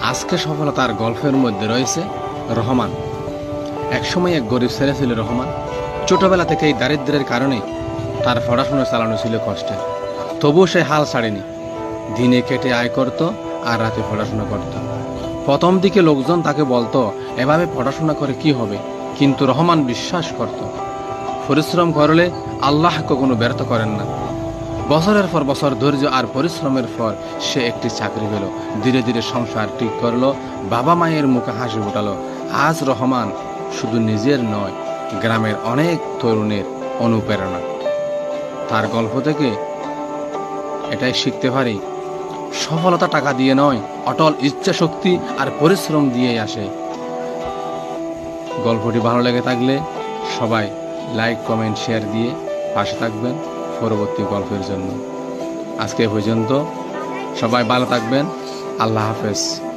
আজকে সফলতার গল্পের মধ্যে রয়েছে রহমান। একসময় এক গরিব ছেলে ছিল রহমান। ছোটবেলা থেকেই দারিদ্র্যের কারণে তার পড়াশোনা চালানো ছিল কষ্টের। তবুও সে হাল ছাড়েনি। দিনে কেটে আয় করত আর রাতে পড়াশোনা করত। প্রথম দিকে লোকজন তাকে বলতো, এভাবে পড়াশোনা করে কি হবে? কিন্তু রহমান বিশ্বাস করত, পরিশ্রম করলে আল্লাহ কখনো ব্যর্থ করেন না। বছরের পর বছর ধৈর্য আর পরিশ্রমের পর সে একটি চাকরি পেল। ধীরে ধীরে সংসার ঠিক করলো, বাবা মায়ের মুখে হাসি ফোটালো। আজ রহমান শুধু নিজের নয়, গ্রামের অনেক তরুণের অনুপ্রেরণা। তার গল্প থেকে এটাই শিখতে পারি, সফলতা টাকা দিয়ে নয়, অটল ইচ্ছা শক্তি আর পরিশ্রম দিয়েই আসে। গল্পটি ভালো লেগে থাকলে সবাই লাইক, কমেন্ট, শেয়ার দিয়ে পাশে থাকবেন পরবর্তী গল্পের জন্য। আজকে পর্যন্ত সবাই ভালো থাকবেন। আল্লাহ হাফেজ।